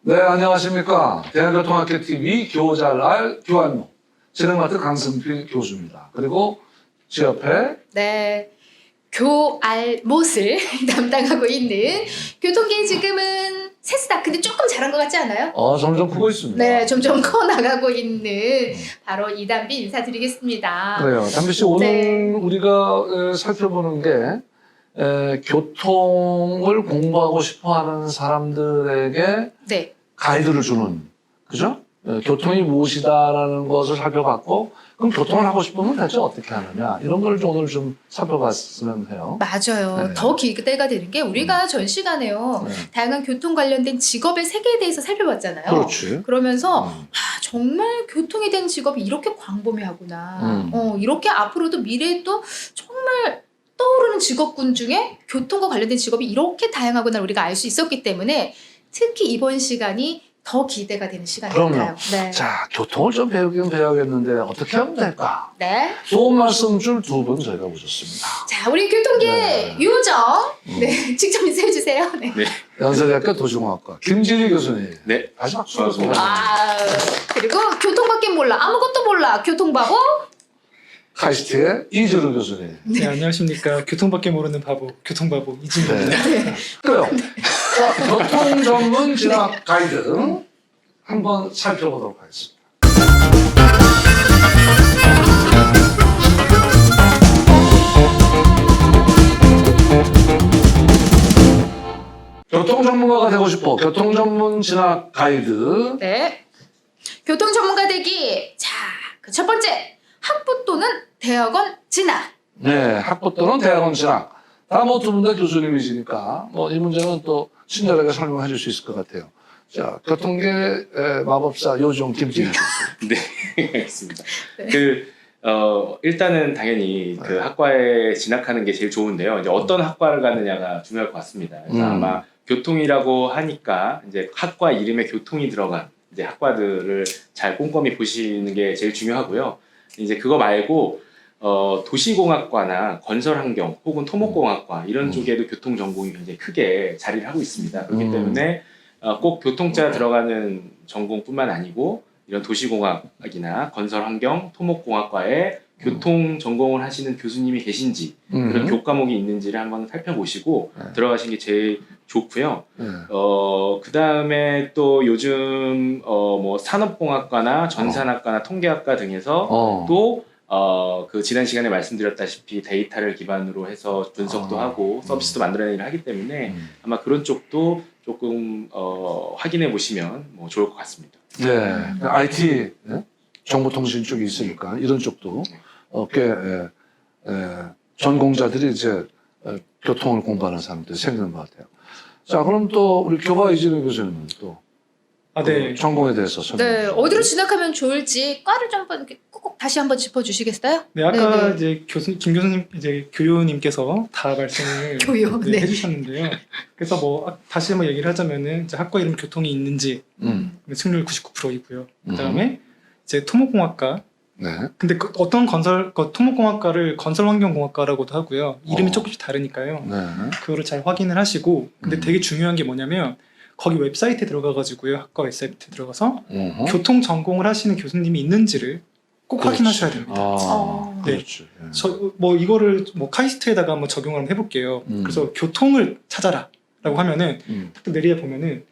네, 안녕하십니까. 대한교통학교TV 교잘알 교환로 진행 맡은 강승필 교수입니다. 그리고 제 옆에 네, 교알못을 담당하고 있는 교통계 지금은 셋다 근데 조금 잘한 것 같지 않아요? 점점 크고 있습니다. 네, 점점 커 나가고 있는 바로 이담비 인사드리겠습니다. 그래요. 담비 씨, 오늘 네. 우리가 살펴보는 게 교통을 공부하고 싶어하는 사람들에게 네, 가이드를 주는, 그죠? 교통이 무엇이다라는 것을 살펴봤고, 그럼 교통을 하고 싶으면 대체 어떻게 하느냐, 이런 걸 오늘 좀 살펴봤으면 해요. 맞아요. 네. 더 기대가 되는 게 우리가 전 시간에요. 네. 다양한 교통 관련된 직업의 세계에 대해서 살펴봤잖아요. 그렇지. 그러면서 음. 정말 교통이 된 직업이 이렇게 광범위하구나. 이렇게 앞으로도 미래에 또 정말 떠오르는 직업군 중에 교통과 관련된 직업이 이렇게 다양하구나 우리가 알 수 있었기 때문에 특히 이번 시간이 더 기대가 되는 시간 그럼요. 같아요. 네. 자, 교통을 좀 배우긴 배워야겠는데 어떻게 하면 될까? 네. 좋은 말씀 줄 두 분 저희가 모셨습니다. 자, 우리 교통계 네. 유정. 네. 직접 인사해 주세요. 네. 네. 연세대학교 도시공학과 김진희 교수님. 네. 다시 박수. 반갑습니다. 그리고 교통밖에 몰라. 아무것도 몰라. 교통바보. 카이스트의 이재로 교수님. 네, 안녕하십니까. 교통밖에 모르는 바보, 교통바보 이진입니다. 네. 그래요. 자, 교통 전문 진학 가이드 한번 살펴보도록 하겠습니다. 교통 전문가가 되고 싶어. 교통 전문 진학 가이드. 네. 교통 전문가 되기. 자, 그 첫 번째. 학부 또는 대학원 진학. 네, 학부 또는 대학원 진학. 다 뭐 두 분 다 교수님이시니까 뭐 이 문제는 또 친절하게 설명해 줄 수 있을 것 같아요. 자, 교통계 마법사 요정 김진희 교수. 네, 알겠습니다. 일단은 당연히 그 학과에 진학하는 게 제일 좋은데요. 이제 어떤 학과를 가느냐가 중요할 것 같습니다. 그래서 아마 교통이라고 하니까 이제 학과 이름에 교통이 들어간 이제 학과들을 잘 꼼꼼히 보시는 게 제일 중요하고요. 이제 그거 말고 도시공학과나 건설환경 혹은 토목공학과 이런 쪽에도 교통 전공이 굉장히 크게 자리를 하고 있습니다. 그렇기 때문에 꼭 교통자 들어가는 전공뿐만 아니고 이런 도시공학이나 건설환경, 토목공학과에 교통 전공을 하시는 교수님이 계신지 그런 교과목이 있는지를 한번 살펴보시고 들어가시는 게 제일 좋고요. 그 다음에 또 요즘 뭐 산업공학과나 전산학과나 통계학과 등에서 또 그 지난 시간에 말씀드렸다시피 데이터를 기반으로 해서 분석도 하고 서비스도 만들어내는 일을 하기 때문에 아마 그런 쪽도 조금 확인해 보시면 뭐 좋을 것 같습니다. 네, IT 정보통신 쪽이 있으니까 이런 쪽도 꽤 전공자들이 이제 교통을 공부하는 사람들이 생기는 것 같아요. 자, 그럼 또 우리 교과 이진우 교수님은 또 네. 전공에 대해서 설명해 네. 주시죠. 어디로 진학하면 좋을지 과를 좀 한번 이렇게 꼭 다시 한번 짚어 주시겠어요? 네, 아까 네네. 이제 김 교수님, 이제 교유님께서 다 말씀을 교요. 네. 해주셨는데요. 그래서 뭐 다시 한번 얘기를 하자면은 이제 학과 이름 교통이 있는지 승률 99%이고요. 그다음에 이제 토목공학과. 네. 근데 어떤 토목공학과를 건설환경공학과라고도 하고요. 이름이 조금씩 다르니까요. 네. 그거를 잘 확인을 하시고, 근데 되게 중요한 게 뭐냐면 거기 웹사이트에 들어가가지고요. 학과 웹사이트에 들어가서 교통 전공을 하시는 교수님이 있는지를 꼭 그렇지. 확인하셔야 됩니다. 아, 네. 그렇지. 뭐 이거를 뭐 카이스트에다가 한번 적용을 한번 해볼게요. 그래서 교통을 찾아라라고 하면은 딱 내리에 보면은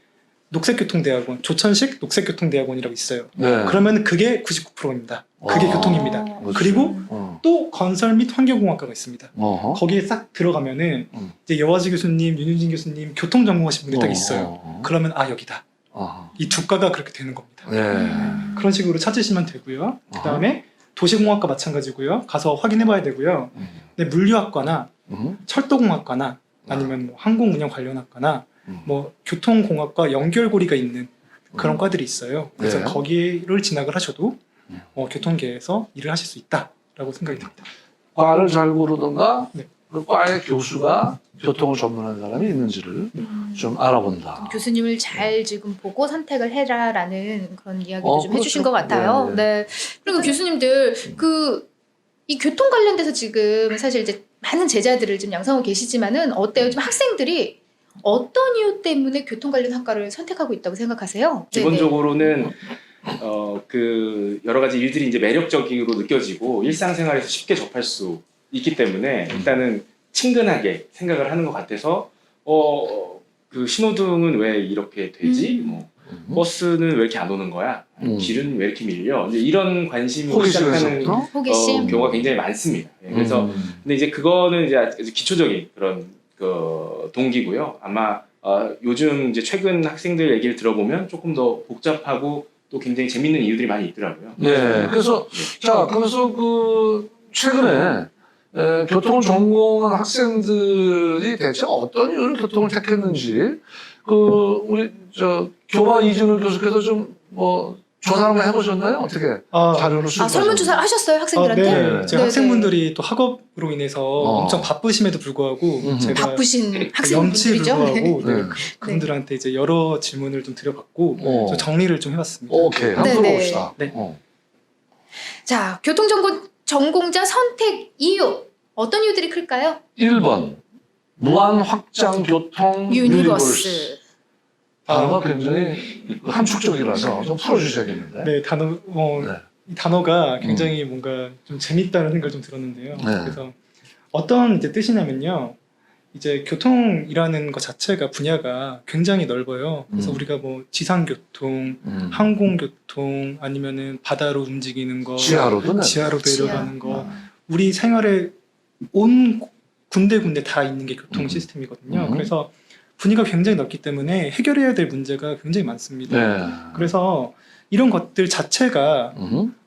녹색교통대학원, 조천식 녹색교통대학원이라고 있어요. 네. 그러면 그게 99%입니다. 그게 아. 교통입니다. 그렇지. 그리고 또 건설 및 환경공학과가 있습니다. 거기에 싹 들어가면은 이제 여화지 교수님, 윤유진 교수님 교통 전공하신 분들이 딱 있어요. 그러면 여기다. 이 두 과가 그렇게 되는 겁니다. 네. 그런 식으로 찾으시면 되고요. 그 다음에 도시공학과 마찬가지고요. 가서 확인해봐야 되고요. 근데 물류학과나 철도공학과나 아니면 뭐 항공운영 관련 학과나 뭐 교통공학과 연결고리가 있는 그런 과들이 있어요. 그래서 네. 거기를 진학을 하셔도 교통계에서 일을 하실 수 있다라고 생각이 듭니다. 과를 잘 고르던가 네. 그 과의 교수가 교통을 전문하는 사람이 있는지를 좀 알아본다. 교수님을 잘 지금 보고 선택을 해라라는 그런 이야기도 좀 그렇죠. 해주신 것 같아요. 네, 네. 그리고 교수님들 이 교통 관련돼서 지금 사실 이제 많은 제자들을 좀 양성하고 계시지만은 어때요? 좀 학생들이 어떤 이유 때문에 교통 관련 학과를 선택하고 있다고 생각하세요? 기본적으로는 그 여러 가지 일들이 이제 매력적으로 느껴지고 일상생활에서 쉽게 접할 수 있기 때문에 일단은 친근하게 생각을 하는 것 같아서 그 신호등은 왜 이렇게 되지? 뭐 버스는 왜 이렇게 안 오는 거야? 길은 왜 이렇게 밀려? 이제 이런 관심으로 시작하는 호기심. 경우가 굉장히 많습니다. 그래서 근데 이제 그거는 이제 아주 기초적인 그런 그 동기고요. 아마 요즘 이제 최근 학생들 얘기를 들어보면 조금 더 복잡하고 또 굉장히 재밌는 이유들이 많이 있더라고요. 네. 그래서 그래서 그 최근에 교통을 전공한 학생들이 대체 어떤 이유로 교통을 택했는지 우리 교과 이진우 교수께서 좀 조사 한번 해보셨나요? 어떻게 자료를 수집하셨나요? 설문조사 하셨어요 학생들한테? 네. 제가 네, 학생분들이 또 학업으로 인해서 엄청 바쁘심에도 불구하고 제가 바쁘신 염치에 학생분들이죠. 불구하고 네. 그분들한테 이제 여러 질문을 좀 드려봤고 좀 정리를 좀 해봤습니다. 오케이. 한번 네네. 들어봅시다. 네. 자, 교통전공자 선택 이유 어떤 이유들이 클까요? 1번 무한 확장 교통 유니버스. 단어가 굉장히 함축적이라서 좀 풀어주셔야겠는데. 네, 이 단어가 굉장히 뭔가 좀 재밌다는 생각을 좀 들었는데요. 네. 그래서 어떤 이제 뜻이냐면요. 이제 교통이라는 것 자체가 분야가 굉장히 넓어요. 그래서 우리가 뭐 지상교통, 항공교통, 아니면은 바다로 움직이는 거, 지하로도 내려가는 거, 우리 생활에 온 군데군데 다 있는 게 교통 시스템이거든요. 그래서 분야가 굉장히 넓기 때문에 해결해야 될 문제가 굉장히 많습니다. 네. 그래서 이런 것들 자체가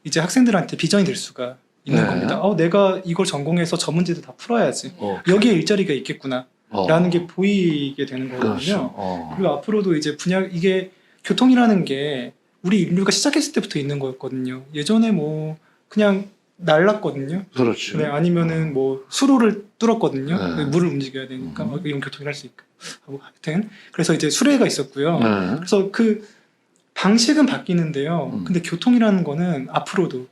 이제 학생들한테 비전이 될 수가 있는 네. 겁니다. 내가 이걸 전공해서 저 문제도 다 풀어야지. 여기에 일자리가 있겠구나. 라는 게 보이게 되는 거거든요. 그렇죠. 그리고 앞으로도 이제 이게 교통이라는 게 우리 인류가 시작했을 때부터 있는 거였거든요. 예전에 뭐 그냥 날랐거든요. 그렇지. 네, 아니면은 뭐 수로를 뚫었거든요. 네. 물을 움직여야 되니까 이런 교통을 할 수 있고 하여튼 그래서 이제 수레가 있었고요. 네. 그래서 그 방식은 바뀌는데요. 근데 교통이라는 거는 앞으로도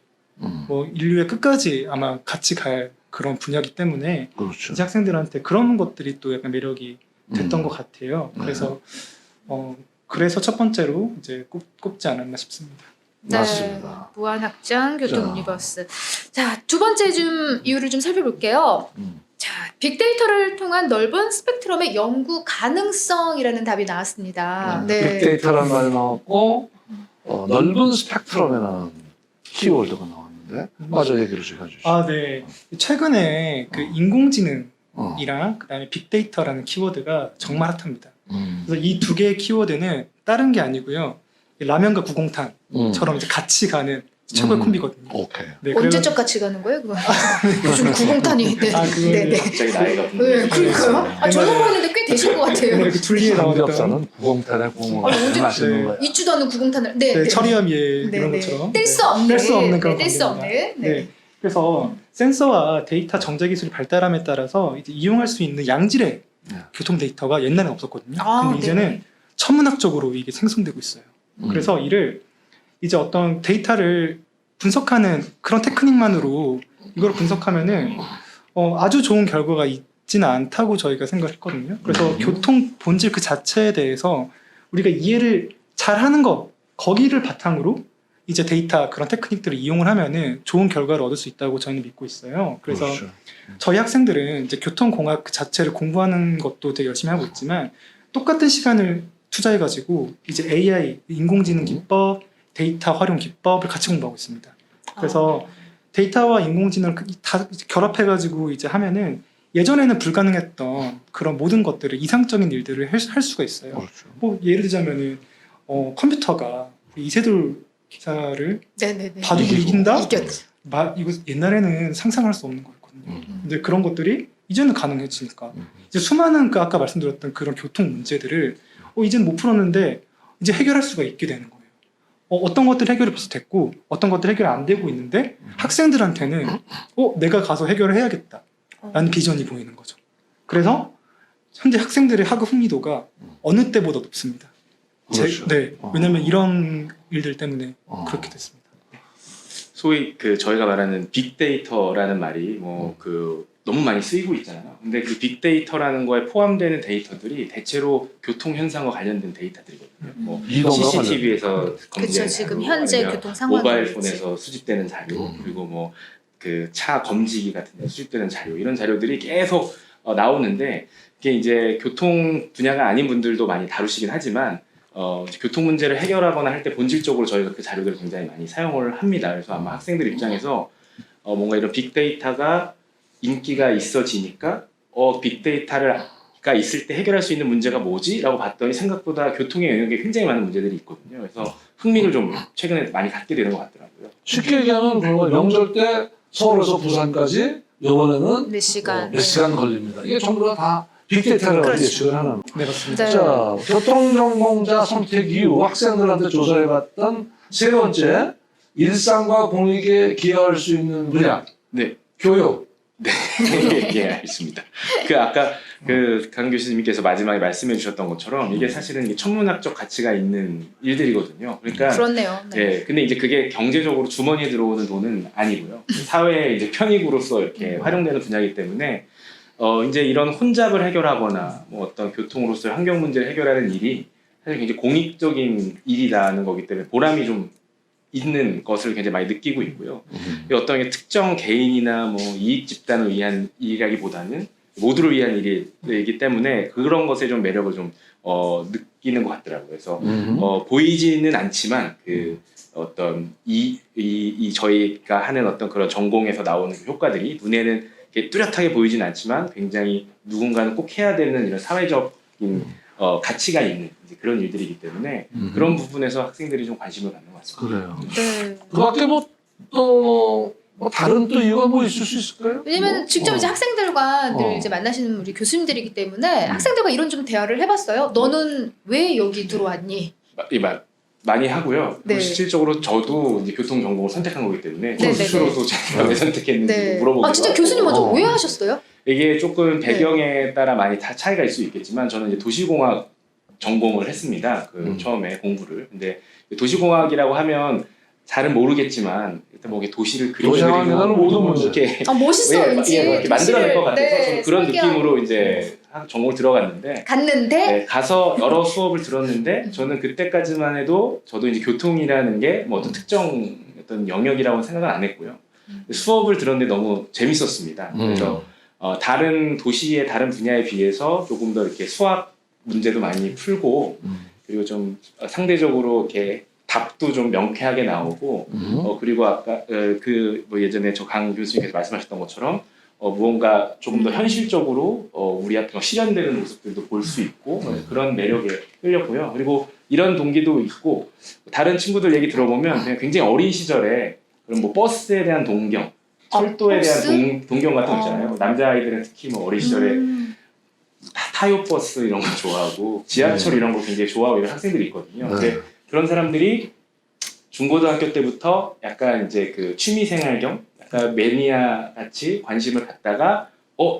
뭐 인류의 끝까지 아마 같이 갈 그런 분야이기 때문에 그렇죠. 이제 학생들한테 그런 것들이 또 약간 매력이 됐던 것 같아요. 그래서 그래서 첫 번째로 이제 꼽지 않았나 싶습니다. 맞습니다. 무한확장 교통 자. 유니버스. 자, 두 번째 이유를 좀 살펴볼게요. 자, 빅데이터를 통한 넓은 스펙트럼의 연구 가능성이라는 답이 나왔습니다. 네. 빅데이터라는 말이 나왔고 넓은 스펙트럼이라는 키워드가 나왔는데 맞아 얘기를 좀 해주시죠. 네. 최근에 그 인공지능이랑 그다음에 빅데이터라는 키워드가 정말 핫합니다. 그래서 이 두 개의 키워드는 다른 게 아니고요. 라면과 구공탄처럼 이제 같이 가는 최고의 콤비거든요. 오케이. 네, 언제적 같이 가는 거예요? 그거? 요즘 구공탄이. 네. 그거는 갑자기 나이가 네, 그러니까요. 전화로 했는데 꽤 되신 것 같아요. 이렇게 둘리에 나왔던 삼겹살은 구공탄에 구우면 언제 맛있는 거야. 잊지도 않는 구공탄을. 네. 처리함 예 네, 이런 네. 것처럼 뗄 수 없는. 뗄 수 없는 그런 뗄 수 관계입니다. 없는. 네. 네. 그래서 센서와 데이터 정제 기술이 발달함에 따라서 이제 이용할 수 있는 양질의 교통 데이터가 옛날엔 없었거든요. 근데 이제는 천문학적으로 이게 생성되고 있어요. 그래서 이제 어떤 데이터를 분석하는 그런 테크닉만으로 이걸 분석하면은 아주 좋은 결과가 있지는 않다고 저희가 생각했거든요. 그래서 교통 본질 그 자체에 대해서 우리가 이해를 잘하는 거기를 바탕으로 이제 데이터 그런 테크닉들을 이용을 하면은 좋은 결과를 얻을 수 있다고 저희는 믿고 있어요. 그래서 그렇죠. 저희 학생들은 이제 교통공학 그 자체를 공부하는 것도 되게 열심히 하고 있지만 똑같은 시간을 투자해가지고 이제 AI, 인공지능 기법, 데이터 활용 기법을 같이 공부하고 있습니다. 그래서 데이터와 인공지능을 다 결합해가지고 이제 하면은 예전에는 불가능했던 그런 모든 것들을 이상적인 일들을 할 수가 있어요. 그렇죠. 뭐 예를 들자면은 컴퓨터가 이세돌 기사를 네네네. 봐도 이긴다? 이겼지. 이거 옛날에는 상상할 수 없는 거였거든요. 근데 그런 것들이 이제는 가능해지니까 이제 수많은 아까 말씀드렸던 그런 교통 문제들을 이제는 못 풀었는데 이제 해결할 수가 있게 되는 거예요. 어떤 것들 해결이 벌써 됐고 어떤 것들 해결이 안 되고 있는데 학생들한테는 내가 가서 해결을 해야겠다 라는 비전이 보이는 거죠. 그래서 현재 학생들의 학업 흥미도가 어느 때보다 높습니다. 그렇죠. 네, 왜냐면 이런 일들 때문에 그렇게 됐습니다. 소위 그 저희가 말하는 빅데이터라는 말이 너무 많이 쓰이고 있잖아요. 근데 그 빅데이터라는 거에 포함되는 데이터들이 대체로 교통 현상과 관련된 데이터들이거든요. 뭐 이동과 CCTV에서 그렇죠. 검증된 지금 자료, 현재 아니면 교통 상황 모바일 폰에서 수집되는 자료, 그리고 뭐 그 차 검지기 같은 데 수집되는 자료, 이런 자료들이 계속 나오는데, 이게 이제 교통 분야가 아닌 분들도 많이 다루시긴 하지만 이제 교통 문제를 해결하거나 할 때 본질적으로 저희가 그 자료들을 굉장히 많이 사용을 합니다. 그래서 아마 학생들 입장에서 뭔가 이런 빅데이터가 인기가 있어지니까 빅데이터가 있을 때 해결할 수 있는 문제가 뭐지? 라고 봤더니 생각보다 교통에 영역에 굉장히 많은 문제들이 있거든요. 그래서 흥미를 좀 최근에 많이 갖게 되는 것 같더라고요. 쉽게 얘기하면 그런 명절 때 서울에서 부산까지 이번에는 몇 시간. 몇 시간 걸립니다. 이게 전부 다 빅데이터를 가지고 그렇죠. 예측을 하는. 네, 맞습니다. 네. 자, 교통전공자 선택 이후 학생들한테 조사해봤던 세 번째, 일상과 공익에 기여할 수 있는 분야. 네. 교육. 네, 예, 알겠습니다. 그 아까 그 강 교수님께서 마지막에 말씀해 주셨던 것처럼 이게 사실은 이게 천문학적 가치가 있는 일들이거든요. 그러니까 그렇네요. 네. 예, 근데 이제 그게 경제적으로 주머니에 들어오는 돈은 아니고요. 사회의 이제 편익으로서 이렇게 활용되는 분야이기 때문에 이제 이런 혼잡을 해결하거나 뭐 어떤 교통으로서의 환경 문제를 해결하는 일이 사실 굉장히 공익적인 일이라는 거기 때문에 보람이 좀 있는 것을 굉장히 많이 느끼고 있고요. 어떤 게 특정 개인이나 뭐 이익 집단을 위한 일이라기보다는 모두를 위한 일이기 때문에 그런 것에 좀 매력을 좀 느끼는 것 같더라고요. 그래서 보이지는 않지만 그 어떤 이 저희가 하는 어떤 그런 전공에서 나오는 그 효과들이 눈에는 이렇게 뚜렷하게 보이지는 않지만 굉장히 누군가는 꼭 해야 되는 이런 사회적인 가치가 있는 이제 그런 일들이기 때문에 그런 부분에서 학생들이 좀 관심을 갖는 것 같습니다. 그래요. 네. 그 밖에 또 다른 또 이유가 뭐 있을 수 있을까요? 왜냐면 뭐? 직접 이제 학생들과 늘 이제 만나시는 우리 교수님들이기 때문에 학생들과 이런 좀 대화를 해봤어요. 너는 왜 여기 들어왔니? 많이 하고요. 네. 그리고 실질적으로 저도 이제 교통 전공을 선택한 거기 때문에 저 네네네. 스스로도 제가 왜 선택했는지 네. 물어보고. 아 진짜 교수님 먼저 왜 하셨어요? 이게 조금 배경에 따라 많이 다 차이가 있을 수 있겠지만 저는 이제 도시공학 전공을 했습니다. 그 처음에 공부를. 근데 도시공학이라고 하면 잘은 모르겠지만 일단 뭐 이렇게 도시를 도시공학이라는 모든 문제. 이렇게 멋있어 왠지. 이렇게 만들어낼 것 같아서 네, 저는 그런 설계하고. 느낌으로 이제 전공을 들어갔는데. 갔는데 네, 가서 여러 수업을 들었는데 저는 그때까지만 해도 저도 이제 교통이라는 게 뭐 어떤 특정 어떤 영역이라고 생각은 안 했고요. 수업을 들었는데 너무 재밌었습니다. 그래서 다른 도시의 다른 분야에 비해서 조금 더 이렇게 수학 문제도 많이 풀고 그리고 좀 상대적으로 이렇게 답도 좀 명쾌하게 나오고 그리고 아까 그 뭐 예전에 저 강 교수님께서 말씀하셨던 것처럼 무언가 조금 더 현실적으로 우리 앞에 실현되는 모습들도 볼 수 있고 그런 매력에 끌렸고요. 그리고 이런 동기도 있고 다른 친구들 얘기 들어보면 그냥 굉장히 어린 시절에 그런 뭐 버스에 대한 동경, 철도에 버스? 대한 동경 같은 거 있잖아요. 남자아이들은 특히 뭐 어린 시절에 타요 버스 이런 거 좋아하고 지하철 이런 거 굉장히 좋아하고 이런 학생들이 있거든요. 근데 그런 사람들이 중고등학교 때부터 약간 이제 그 취미생활 겸 약간 매니아 같이 관심을 갖다가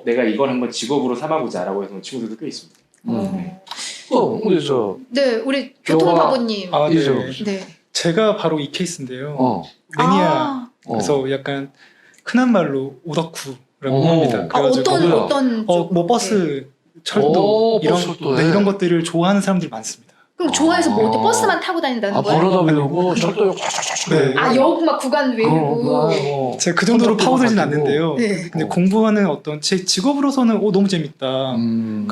내가 이걸 한번 직업으로 삼아보자라고 해서 친구들도 꽤 있습니다. 또 우리 저 네 우리 교통바보님. 아, 이죠. 네. 네. 제가 바로 이 케이스인데요. 매니아. 아, 그래서 약간 흔한 말로 오덕후라고 합니다. 뭐야? 어떤 쪽? 뭐 버스, 철도 이런 버스, 철도에. 이런 것들을 좋아하는 사람들이 많습니다. 그럼 좋아해서 뭐 어디 버스만 타고 다닌다는 거예요? 번호도 외우고 철도 네. 아 역 막 구간 외우고. 제가 그 정도로 철도 파고들진 가지고. 않는데요. 네. 근데 공부하는 어떤 제 직업으로서는 너무 재밌다.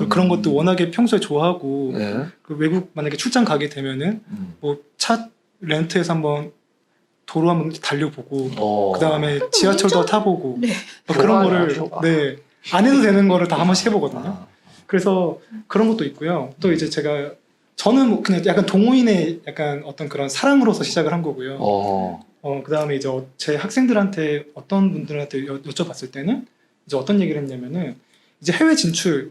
그런 것도 워낙에 평소에 좋아하고 네. 그 외국 만약에 출장 가게 되면은 뭐 차 렌트해서 한번 도로 한번 달려보고 그 다음에 지하철도 타보고 네. 뭐 그런 교과야, 거를 교과. 네, 안 해도 되는 거를 다 한 번씩 해보거든요. 그래서 그런 것도 있고요. 또 이제 저는 뭐 그냥 약간 동호인의 약간 어떤 그런 사랑으로서 시작을 한 거고요. 그 다음에 이제 제 학생들한테 어떤 분들한테 여쭤봤을 때는 이제 어떤 얘기를 했냐면은 이제 해외 진출에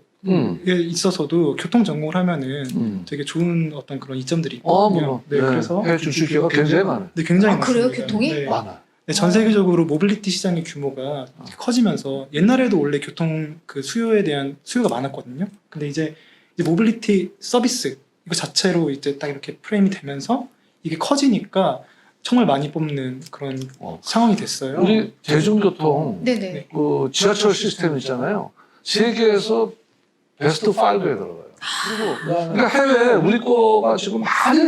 있어서도 교통 전공을 하면은 되게 좋은 어떤 그런 이점들이 있거든요. 네, 그래서 해외 진출 기회가 굉장히 많아요. 네, 굉장히 아, 그래요? 많습니다. 교통이? 네. 많아요. 네, 전 세계적으로 모빌리티 시장의 규모가 커지면서 옛날에도 원래 교통 그 수요에 대한 수요가 많았거든요. 근데 이제 모빌리티 서비스 이거 자체로 이제 딱 이렇게 프레임이 되면서 이게 커지니까 정말 많이 뽑는 그런 상황이 됐어요. 우리 대중교통 네네. 그 지하철 시스템 있잖아요. 세계에서 베스트 5에 들어가요. 그러니까 해외 우리 거가 지금 많이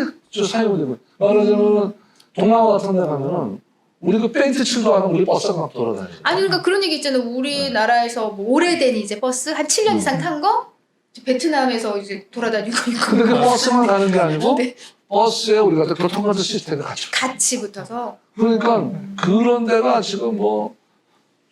사용이 되고 말하자면 동남아 같은 데 가면은 우리 그 페인트 칠도 하는 우리 버스가 막 돌아다니죠. 아니 그러니까 그런 얘기 있잖아요. 우리나라에서 뭐 오래된 이제 버스 한 7년 이상 탄 거 베트남에서 이제 돌아다니고 있고. 근데 그 버스만 가는 게 아니고 네. 버스에 우리가 또 교통카드 시스템이 같이 붙어서. 그러니까 그런 데가 지금 뭐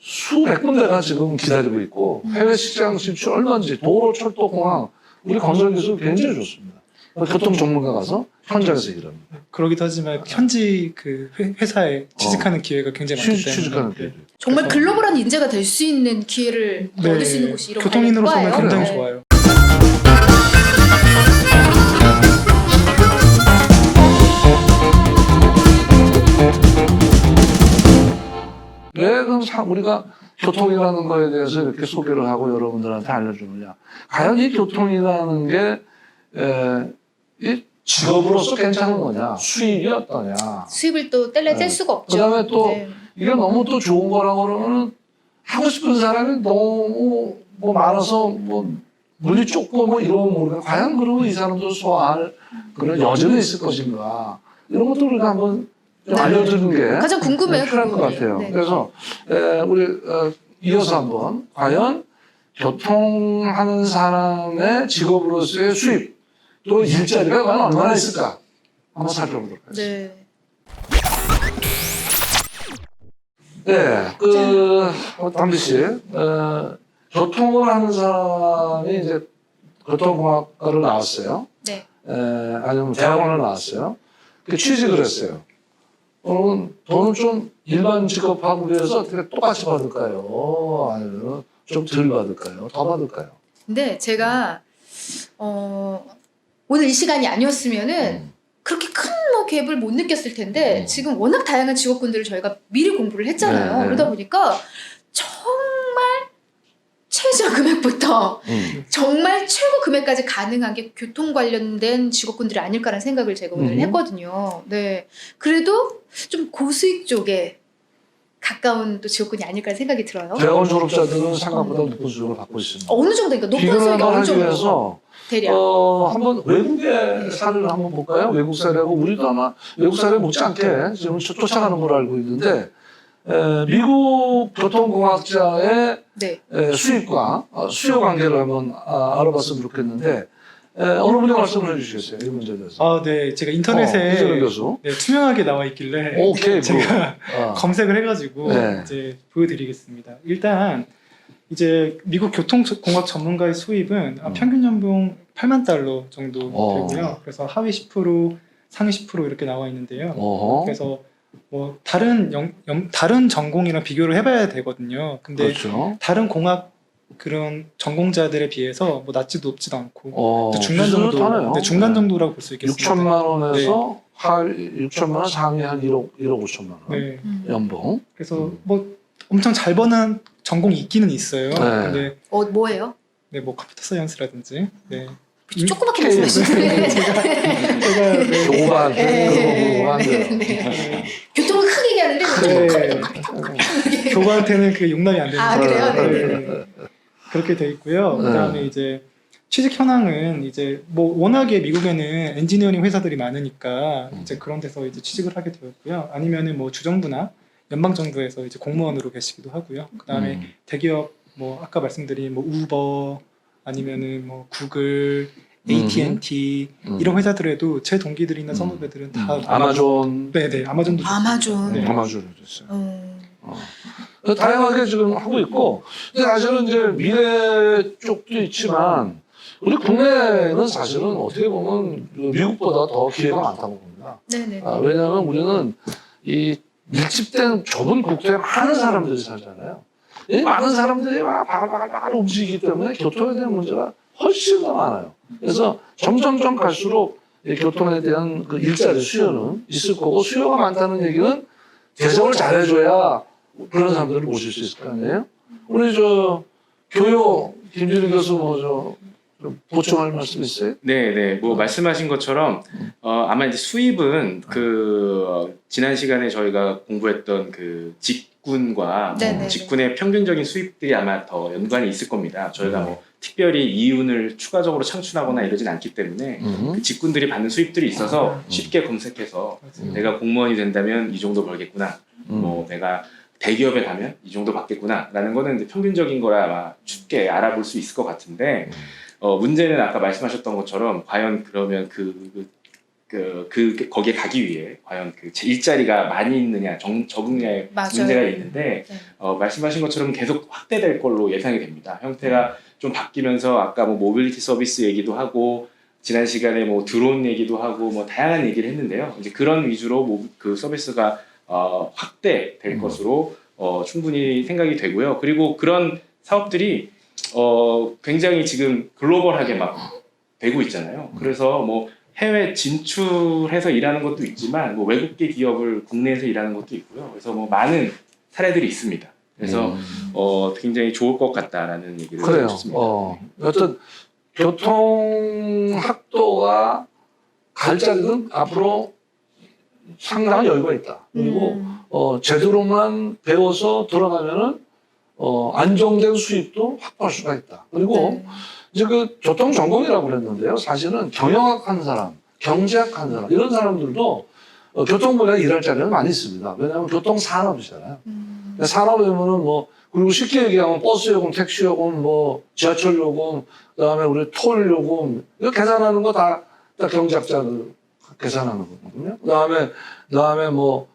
수백 군데가 지금 기다리고 있고 해외 시장 진출 얼마인지 도로, 철도, 공항 우리 건설 기술 굉장히 좋습니다. 교통 전문가 가서 현장에서 일합니다. 그러기도 하지만 현지 그 회사에 취직하는 기회가 굉장히 많기 때문에 취직하는 게 정말 글로벌한 인재가 될 수 있는 기회를 얻을 수 있는 곳이 이런 교통인으로서는 과예요. 굉장히 네. 좋아요. 왜 그럼 우리가 교통이라는 거에 대해서 이렇게 소개를 하고 여러분들한테 알려주느냐? 과연 이 교통이라는 게 이 직업으로서 괜찮은 거냐? 수입이 어떠냐? 수입을 또 뗄 수가 없죠. 그다음에 또 네. 이게 너무 또 좋은 거라고 그러면은 하고 싶은 사람이 너무 뭐 많아서 뭐 물리 좁고 뭐 이러면 모르겠 과연 그러면 이 사람도 소화할 그런 여전히 있을 것인가? 이런 것도 우리가 한번 좀 네. 알려주는 게 가장 궁금해요. 필요한 것 그거는. 같아요. 네. 그래서 우리 이어서 한번 과연 교통하는 사람의 직업으로서의 수입 또 일자리가 과연 얼마나 있을까 한번 살펴보도록 하겠습니다. 네. 네, 담비 씨, 교통을 하는 사람이 이제 교통공학과를 나왔어요. 네. 아니면 대학원을 나왔어요. 그 취직을 했어요. 그러면 돈은 좀 일반 직업하고 비해서 어떻게 똑같이 받을까요? 아니면 좀 덜 받을까요? 더 받을까요? 근데 제가 오늘 이 시간이 아니었으면은 그렇게 큰 뭐 갭을 못 느꼈을 텐데 지금 워낙 다양한 직업군들을 저희가 미리 공부를 했잖아요. 네. 그러다 보니까 정말 최저 금액부터 정말 최고 금액까지 가능한 게 교통 관련된 직업군들이 아닐까라는 생각을 제가 오늘 했거든요. 네. 그래도 좀 고수익 쪽에 가까운 또 직업군이 아닐까 생각이 들어요. 대학원 졸업자들은 생각보다 높은 수익을 받고 있습니다. 어느 정도인가? 높은 비교를 수익이 어느 하기 정도? 위해서 대략. 한번 외국의 사례를 한번 볼까요? 외국 사례하고 우리도 아마 외국 사례 못지않게 지금 쫓아가는 걸로 알고 있는데 미국 교통공학자의 네. 수입과 수요 관계를 한번 알아봤으면 좋겠는데 어느 분이 말씀을 해주시겠어요? 이 문제에 대해서. 아, 네. 제가 인터넷에 이재명 교수. 네, 투명하게 나와 있길래 오케이, 제가 검색을 해가지고 네. 이제 보여드리겠습니다. 일단 이제 미국 교통공학 전문가의 수입은 평균 연봉 8만 달러 정도 되고요. 그래서 하위 10%, 상위 10% 이렇게 나와 있는데요. 그래서 뭐 다른 전공이랑 비교를 해봐야 되거든요. 근데 그렇죠. 다른 공학 그런 전공자들에 비해서 뭐 낮지도 높지도 않고 중간 비슷하네요. 정도, 네, 중간 정도라고 볼 수 있겠습니다. 6천만 원에서 6천만 원 상위 한 1억 5천만 원 네. 연봉. 그래서 뭐 엄청 잘 버는 전공이 있기는 있어요. 근데 뭐예요? 네, 뭐 컴퓨터 사이언스라든지 네. 조그맣게 말씀하시는데 제가 네. 교관 네. 교관들. 네. 교통은 크게 얘기하는데 네. 교관한테는 그 용납이 안 되는 아, 그래요? 네. 그렇게 돼 있고요. 그다음에 이제 취직 현황은 이제 뭐 워낙에 미국에는 엔지니어링 회사들이 많으니까 이제 그런 데서 이제 취직을 하게 되었고요. 아니면은 뭐 주정부나 연방 정부에서 이제 공무원으로 계시기도 하고요. 그다음에 대기업 뭐 아까 말씀드린 뭐 우버 아니면은 뭐 구글, AT&T 이런 회사들에도 제 동기들이나 선후배들은 다 아마존. 네네 아마존도 아마존. 네. 아마존이 됐어요. 다양하게 지금 하고 있고, 근데 사실은 이제 미래 쪽도 있지만, 우리 국내는 사실은 어떻게 보면 미국보다 더 기회가 많다고 봅니다. 네네. 왜냐하면 우리는 이 밀집된 좁은 국토에 많은 사람들이 살잖아요. 이 많은 사람들이 막 바글바글 움직이기 때문에 교통에 대한 문제가 훨씬 더 많아요. 그래서 점점점 갈수록 이 교통에 대한 그 일자리 수요는 있을 거고, 수요가 많다는 얘기는 대접을 잘해줘야 그런 사람들을 모실 수 있을 거 아니에요? 우리 교육 김준희 교수 보충할 말씀 있어요? 네. 뭐 말씀하신 것처럼 아마 이제 수입은 지난 시간에 저희가 공부했던 그 직군과 네네. 직군의 평균적인 수입들이 아마 더 연관이 있을 겁니다. 저희가 뭐 특별히 이윤을 추가적으로 창출하거나 이러진 않기 때문에 그 직군들이 받는 수입들이 있어서 쉽게 검색해서 내가 공무원이 된다면 이 정도 벌겠구나. 뭐 내가 대기업에 가면 이 정도 받겠구나라는 거는 이제 평균적인 거라 아마 쉽게 알아볼 수 있을 것 같은데 문제는 아까 말씀하셨던 것처럼 과연 그러면 거기에 가기 위해 과연 그 일자리가 많이 있느냐 적느냐의 맞아요. 문제가 있는데 네. 말씀하신 것처럼 계속 확대될 걸로 예상이 됩니다. 형태가 좀 바뀌면서 아까 뭐 모빌리티 서비스 얘기도 하고 지난 시간에 뭐 드론 얘기도 하고 뭐 다양한 얘기를 했는데요. 이제 그런 위주로 그 서비스가 확대될 것으로 충분히 생각이 되고요. 그리고 그런 사업들이 굉장히 지금 글로벌하게 막 되고 있잖아요. 그래서 뭐 해외 진출해서 일하는 것도 있지만 뭐 외국계 기업을 국내에서 일하는 것도 있고요. 그래서 뭐 많은 사례들이 있습니다. 그래서 굉장히 좋을 것 같다라는 얘기를 그래요. 해주셨습니다. 어떤 교통 학도가 갈 자리는 앞으로 상당한 여유가 있다. 그리고 제대로만 배워서 돌아가면은 안정된 수입도 확보할 수가 있다. 그리고 네. 이제 그 교통 전공이라고 그랬는데요. 사실은 경영학 한 사람, 경제학 한 사람 이런 사람들도 교통 분야에 일할 자리는 많이 있습니다. 왜냐하면 교통 산업이잖아요. 산업이면은 뭐 그리고 쉽게 얘기하면 버스 요금, 택시 요금, 뭐 지하철 요금, 그다음에 우리 톨 요금 이거 계산하는 거 다 경제학자들 계산하는 거거든요. 그다음에 뭐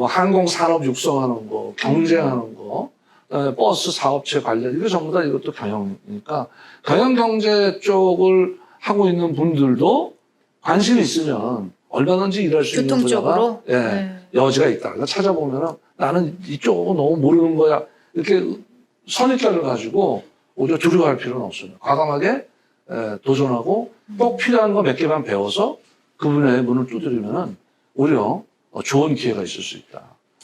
항공 산업 육성하는 거, 경제하는 거, 그다음에 버스 사업체 관련 이거 전부 다 이것도 경영이니까 경영 경제 쪽을 하고 있는 분들도 관심이 있으면 얼마든지 일할 수 있는 교통 쪽으로. 분야가 여지가 있다. 그러니까 찾아보면은 나는 이쪽은 너무 모르는 거야. 이렇게 선입견을 가지고 오히려 두려워할 필요는 없어요. 과감하게 도전하고 꼭 필요한 거 몇 개만 배워서 그 분야의 문을 두드리면은 오히려 좋은 기회가 있을 수 있다.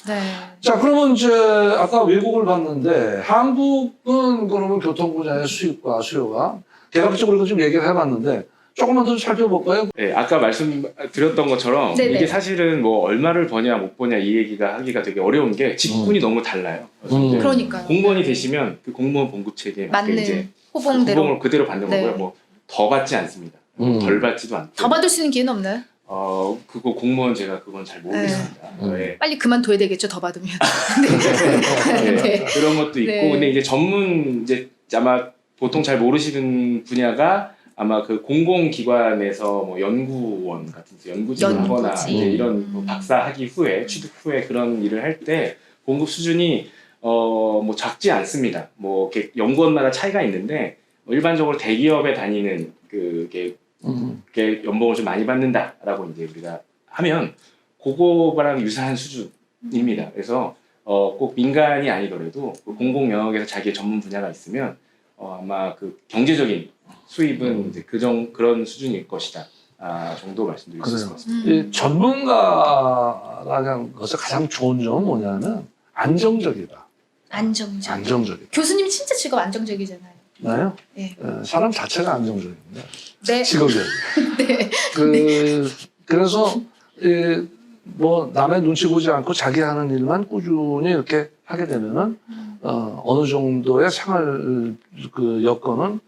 네. 자, 그러면 이제 아까 외국을 봤는데 한국은 그러면 교통 분야의 수입과 수요가 대략적으로 좀 얘기를 해봤는데 조금만 더 살펴볼까요? 네, 아까 말씀드렸던 것처럼 네네. 이게 사실은 뭐 얼마를 버냐 못 버냐 이 얘기가 하기가 되게 어려운 게 직군이 너무 달라요. 그래서 이제 그러니까요. 공무원이 되시면 그 공무원 봉급 체계에 맞게 이제 맞는 호봉대로. 호봉을 그대로 받는 네. 거고요. 뭐 더 받지 않습니다. 덜 받지도 않고. 더 받을 수 있는 기회는 없나요? 그거 공무원 제가 그건 잘 모르겠습니다. 네. 빨리 그만둬야 되겠죠. 더 받으면. 네. 네. 그런 것도 있고, 네. 근데 이제 아마 보통 잘 모르시는 분야가 아마 그 공공기관에서 뭐 연구원 같은 연구직을 하거나 연구직. 이제 이런 뭐 박사 학위 후에 취득 후에 그런 일을 할 때 봉급 수준이 뭐 작지 않습니다. 뭐 이렇게 연구원마다 차이가 있는데 일반적으로 대기업에 다니는 그게 연봉을 좀 많이 받는다라고 이제 우리가 하면 그거랑 유사한 수준입니다. 그래서 꼭 민간이 아니더라도 그 공공 영역에서 자기의 전문 분야가 있으면 아마 그 경제적인 수입은 이제 그런 수준일 것이다. 정도 말씀드릴 수 있을 것 같습니다. 이 전문가라는 것의 가장 좋은 점은 뭐냐면 안정적이다. 안정적이다. 교수님 진짜 직업 안정적이잖아요. 나요? 네. 사람 자체가 안정적입니다. 네. 직업이. 네. 그래서 뭐 남의 눈치 보지 않고 자기 하는 일만 꾸준히 이렇게 하게 되면은 어느 정도의 생활 그 여건은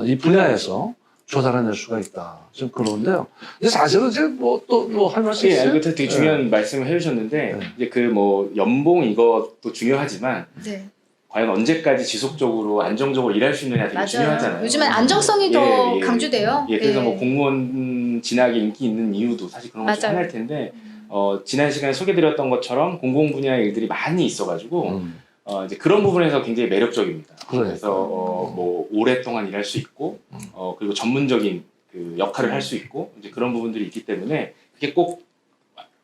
이 분야에서 조달해낼 수가 있다. 좀 그런데요. 근데 사실은 이제 또 할 말씀 예, 있어요? 이거 되게 중요한 말씀을 해주셨는데 네. 이제 그 뭐 연봉 이것도 중요하지만 네. 과연 언제까지 지속적으로 안정적으로 일할 수 있느냐 되게 맞아요. 중요하잖아요. 요즘엔 안정성이 더 예. 강조돼요. 예, 그래서 예. 뭐 공무원 진학이 인기 있는 이유도 사실 그런 것 중 맞아요. 하나일 텐데 지난 시간에 소개드렸던 것처럼 공공 분야의 일들이 많이 있어가지고 이제 그런 부분에서 굉장히 매력적입니다. 그래. 그래서 뭐 오랫동안 일할 수 있고 그리고 전문적인 그 역할을 할 수 있고 이제 그런 부분들이 있기 때문에 그게 꼭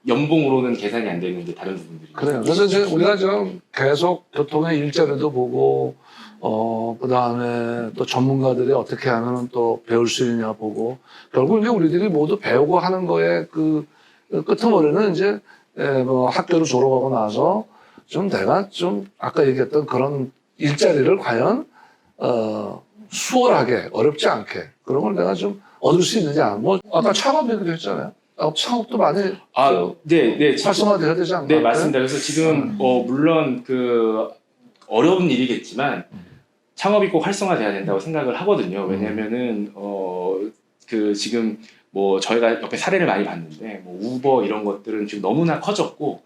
연봉으로는 계산이 안 되는 게 다른 부분들이. 그래요. 그래서 이제 우리가 지금 계속 교통의 일자리도 보고, 그 다음에 또 전문가들이 어떻게 하면 또 배울 수 있느냐 보고, 결국 이제 우리들이 모두 배우고 하는 거에 그 끄트머리는 이제 뭐 학교를 졸업하고 나서 좀 내가 좀 아까 얘기했던 그런 일자리를 과연 수월하게 어렵지 않게 그런 걸 내가 좀 얻을 수 있느냐. 뭐 아까 창업 얘기도 했잖아요. 창업도 많이 네, 활성화돼야 되지 않나요? 네, 맞습니다. 그래서 지금 물론 그 어려운 일이겠지만 창업이 꼭 활성화돼야 된다고 생각을 하거든요. 왜냐면은 그 지금 뭐 저희가 옆에 사례를 많이 봤는데 뭐 우버 이런 것들은 지금 너무나 커졌고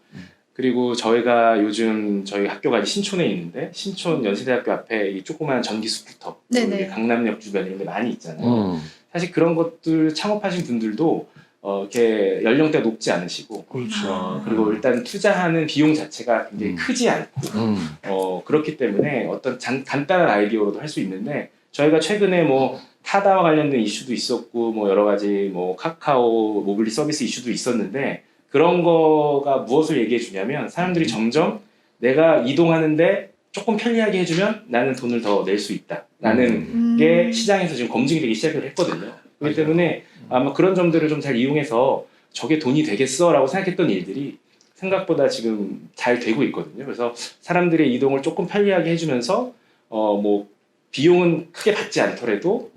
그리고 저희가 요즘 저희 학교가 이제 신촌에 있는데 신촌 연세대학교 앞에 이 조그마한 전기 스쿠터 네네. 강남역 주변에 이런 데 많이 있잖아요. 사실 그런 것들 창업하신 분들도 이렇게 연령대가 높지 않으시고 그렇죠. 그리고 일단 투자하는 비용 자체가 굉장히 크지 않고 그렇기 때문에 어떤 간단한 아이디어로도 할 수 있는데 저희가 최근에 뭐 타다와 관련된 이슈도 있었고 뭐 여러 가지 뭐 카카오 모빌리 서비스 이슈도 있었는데 그런 거가 무엇을 얘기해 주냐면 사람들이 점점 내가 이동하는데 조금 편리하게 해주면 나는 돈을 더 낼 수 있다라는 게 시장에서 지금 검증이 되기 시작을 했거든요. 그렇기 때문에 아마 그런 점들을 좀 잘 이용해서 저게 돈이 되겠어라고 생각했던 일들이 생각보다 지금 잘 되고 있거든요. 그래서 사람들의 이동을 조금 편리하게 해주면서 뭐 비용은 크게 받지 않더라도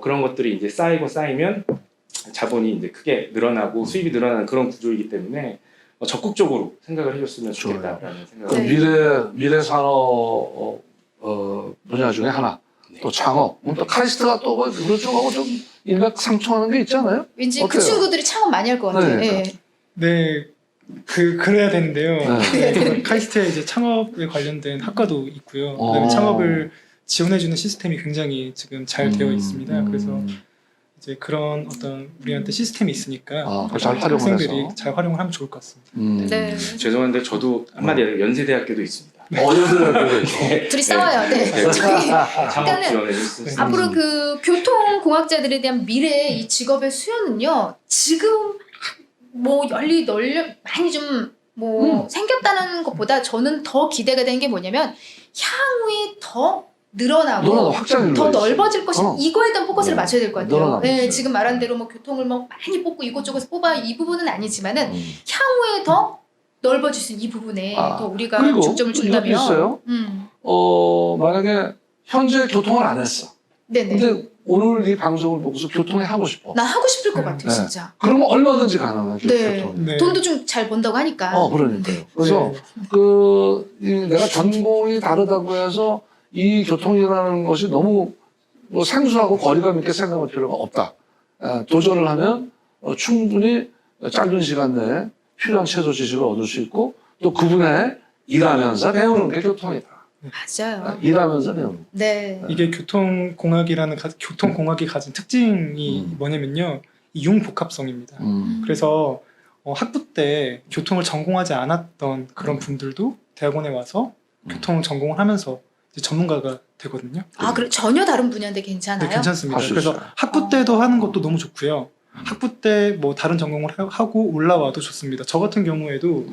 그런 것들이 이제 쌓이면 자본이 이제 크게 늘어나고 수입이 늘어나는 그런 구조이기 때문에 적극적으로 생각을 해줬으면 좋겠다라는 생각을 그 네. 미래 산업 분야 중에 하나. 또 창업. 또 카이스트가 또 그쪽하고 좀 일맥상통하는 게 있잖아요. 왠지 그 어때요? 친구들이 창업 많이 할 것 같아요. 네, 예. 네, 그래야 되는데요. 네. 그래서 카이스트에 이제 창업에 관련된 학과도 있고요. 어. 그다음에 창업을 지원해주는 시스템이 굉장히 지금 잘 되어 있습니다. 그래서 이제 그런 어떤 우리한테 시스템이 있으니까 그걸 잘 활용을 학생들이 해서. 잘 활용을 하면 좋을 것 같습니다. 네. 죄송한데 저도 한마디 해요. 연세대학교도 있습니다. 어려들 둘이 싸워요. 네. 네. 저기 창업 일단은 지원해 줬으면 앞으로 그 교통공학자들에 대한 미래의 이 직업의 수요는요. 지금 뭐 널리 많이 좀 뭐 생겼다는 것보다 저는 더 기대가 되는 게 뭐냐면 향후에 더 늘어나고 너는 확장이 더 넓어질 것이 이거에 대한 포커스를 네. 맞춰야 될 것 같아요. 늘어나고 네, 있어요. 지금 말한 대로 뭐 교통을 뭐 많이 뽑고 이곳저곳에서 뽑아 이 부분은 아니지만은 향후에 더 넓어질 수 있는 이 부분에 더 우리가 그리고 중점을 이것도 준다면 있어요. 만약에 현재 교통을 안 했어. 네네. 근데 오늘 이 방송을 보고서 교통에 하고 싶어. 난 하고 싶을 것 같아요, 네. 진짜. 그러면 얼마든지 가능한 네. 교통. 네. 돈도 좀 잘 번다고 하니까. 그러니까요. 그래서 내가 전공이 다르다고 해서 이 교통이라는 것이 너무 뭐 생소하고 거리감 있게 생각할 필요가 없다. 도전을 하면 충분히 짧은 시간 내에 필요한 최소 지식을 얻을 수 있고 또 그분에 일하면서 배우는 게 교통이다. 맞아요. 일하면서 배우는. 네. 이게 교통공학이 가진 특징이 뭐냐면요, 이 융복합성입니다. 그래서 학부 때 교통을 전공하지 않았던 그런 분들도 대학원에 와서 교통 전공을 하면서 이제 전문가가 되거든요. 아, 그래 전혀 다른 분야인데 괜찮아요? 네, 괜찮습니다. 할수 그래서 있어요. 학부 때도 하는 것도 너무 좋고요. 학부 때 뭐 다른 전공을 하고 올라와도 좋습니다. 저 같은 경우에도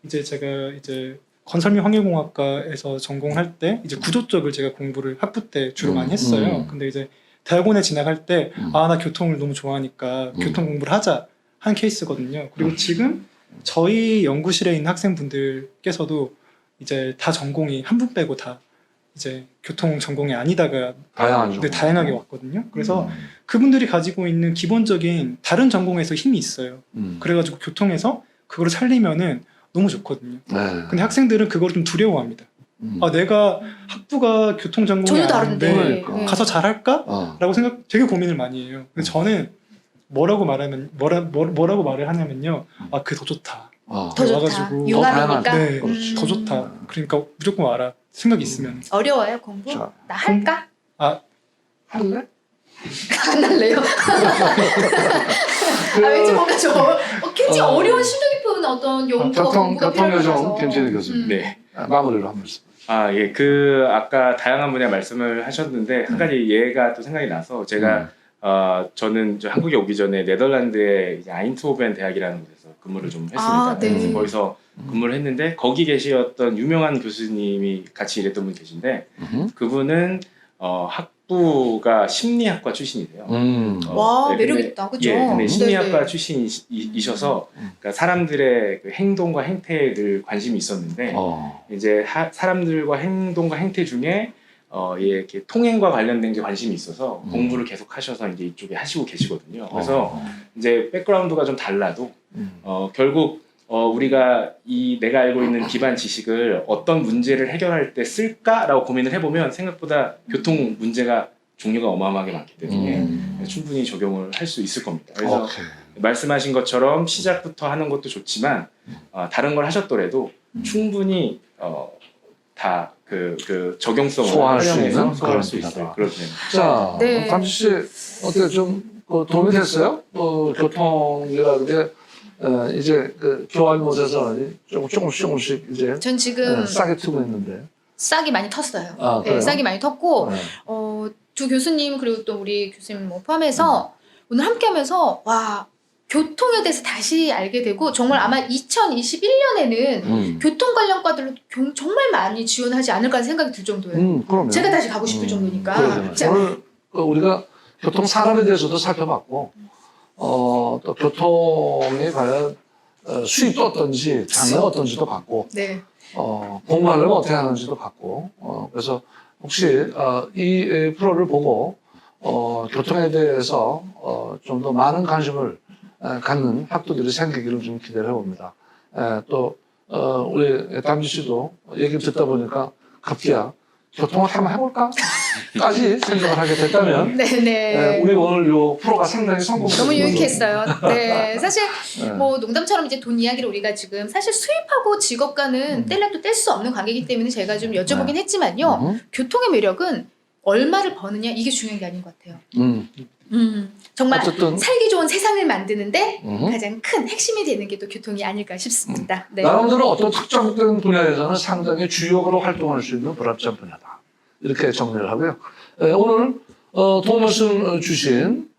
이제 제가 이제 건설 및 환경공학과에서 전공할 때 이제 구조 쪽을 제가 공부를 학부 때 주로 많이 했어요. 근데 이제 대학원에 진학할 때 나 교통을 너무 좋아하니까 교통 공부를 하자 한 케이스거든요. 그리고 지금 저희 연구실에 있는 학생분들께서도 이제 다 전공이 한 분 빼고 다 이제 교통 전공이 아니다가 다양하게 왔거든요. 그래서 그분들이 가지고 있는 기본적인 다른 전공에서 힘이 있어요. 그래가지고 교통에서 그걸 살리면은 너무 좋거든요. 네. 근데 학생들은 그걸 좀 두려워합니다. 내가 학부가 교통 전공이 전혀 아닌데 다른데. 그러니까. 네. 가서 잘할까? 라고 되게 고민을 많이 해요. 근데 저는 뭐라고 말을 하냐면요. 그게 더 좋다. 더 좋다. 와가지고 융합이니까. 네, 그렇지. 더 좋다. 그러니까 무조건 와라. 생각이 있으면. 어려워요 공부? 자. 나 할까? 할래? 안 할래요. 왠지 뭔가 굉장히 어려운 심도 깊은 어떤 연구가 공부가 필요할 것 교통교정 같아서. 김진희 교수님. 네. 마무리로 한 말씀. 예. 아까 다양한 분야 말씀을 하셨는데 한 가지 예가 또 생각이 나서 제가 저는 한국에 오기 전에 네덜란드의 이제 아인트호벤 대학이라는 곳에서 근무를 좀 했습니다. 네. 그래서 거기서 근무를 했는데 거기 계시었던 유명한 교수님이 같이 일했던 분 계신데 그분은 학부가 심리학과 출신이세요. 와, 네, 매력 근데- 있다. 그죠? 근데 심리학과 네네. 출신이셔서 그러니까 사람들의 그 행동과 행태에 늘 관심이 있었는데 이제 사람들과 행동과 행태 중에 이렇게 통행과 관련된 게 관심이 있어서 공부를 계속 하셔서 이제 이쪽에 하시고 계시거든요. 그래서 이제 백그라운드가 좀 달라도 결국 우리가 내가 알고 있는 기반 지식을 어떤 문제를 해결할 때 쓸까라고 고민을 해보면 생각보다 교통 문제가 종류가 어마어마하게 많기 때문에 충분히 적용을 할 수 있을 겁니다. 그래서 오케이. 말씀하신 것처럼 시작부터 하는 것도 좋지만 다른 걸 하셨더라도 충분히 다 그 적용성을 소화할 수 활용해서 있는 소화할 수 그런 있어요. 분야다. 그렇네요. 자, 네. 담지 씨 어떻게 좀 도움이 됐어요? 교통이라는 게 이제 그 교환못에서 조금씩 이제 전 지금 싸게 트고 있는데. 싹이 많이 텄어요. 아, 그래요? 네, 싹이 많이 텄고 네. 두 교수님 그리고 또 우리 교수님 뭐 포함해서 오늘 함께하면서 와 교통에 대해서 다시 알게 되고 정말 아마 2021년에는 교통 관련 과들로 정말 많이 지원하지 않을까 하는 생각이 들 정도예요. 그럼요. 제가 다시 가고 싶을 정도니까. 그러잖아요. 자, 오늘 우리가 교통 산업에 대해서도 살펴봤고, 또 교통에 과연 수입도 어떤지, 장래가 어떤지도 봤고, 네. 공부하려면 어떻게 하는지도 봤고, 그래서 혹시 이 프로를 보고 교통에 대해서 좀 더 많은 관심을 갖는 학도들이 생기기를 좀 기대를 해봅니다. 또 우리 담지 씨도 얘기를 듣다 보니까 급기야 교통을 한번 해볼까? 까지 생각을 하게 됐다면 네네. 우리 오늘 요 프로가 상당히 성공했어요. 너무 유익했어요. 네, 사실 네. 뭐 농담처럼 이제 돈 이야기를 우리가 지금 사실 수입하고 직업과는 뗄래도 뗄 수 없는 관계이기 때문에 제가 좀 여쭤보긴 네. 했지만요. 교통의 매력은 얼마를 버느냐 이게 중요한 게 아닌 것 같아요. 정말 어쨌든 살기 좋은 세상을 만드는데 음. 가장 큰 핵심이 되는 게 또 교통이 아닐까 싶습니다. 네. 나름대로 어떤 특정된 분야에서는 상당히 주역으로 활동할 수 있는 불합리한 분야다. 이렇게 정리를 하고요. 오늘 도움 말씀 주신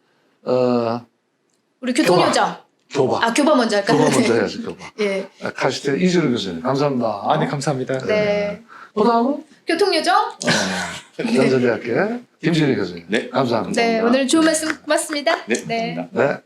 우리 교통요정. 교바. 교바 먼저 할까요? 교바 먼저 해야지, 교바. 예. 카시테 이재룡 교수님, 감사합니다. 네, 감사합니다. 네. 그 다음은 교통요정. 연세대학교의 김진희 교수님. 네. 감사합니다. 네, 오늘 좋은 말씀 고맙습니다. 네, 감사합니다. 네.